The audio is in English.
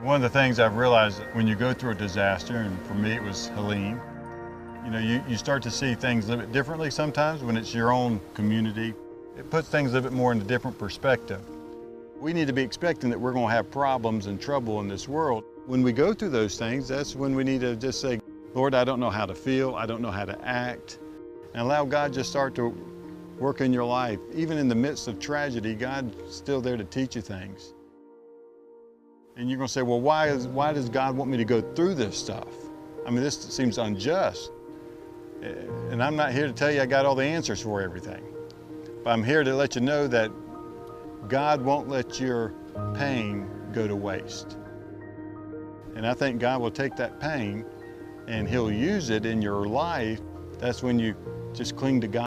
One of the things I've realized when you go through a disaster, and for me it was Helene, you start to see things a little bit differently sometimes when it's your own community. It puts things a little bit more in a different perspective. We need to be expecting that we're going to have problems and trouble in this world. When we go through those things, that's when we need to just say, Lord, I don't know how to feel, I don't know how to act, and allow God just start to work in your life. Even in the midst of tragedy, God's still there to teach you things. And you're going to say, well, why does God want me to go through this stuff? I mean, this seems unjust. And I'm not here to tell you I got all the answers for everything. But I'm here to let you know that God won't let your pain go to waste. And I think God will take that pain and He'll use it in your life. That's when you just cling to God.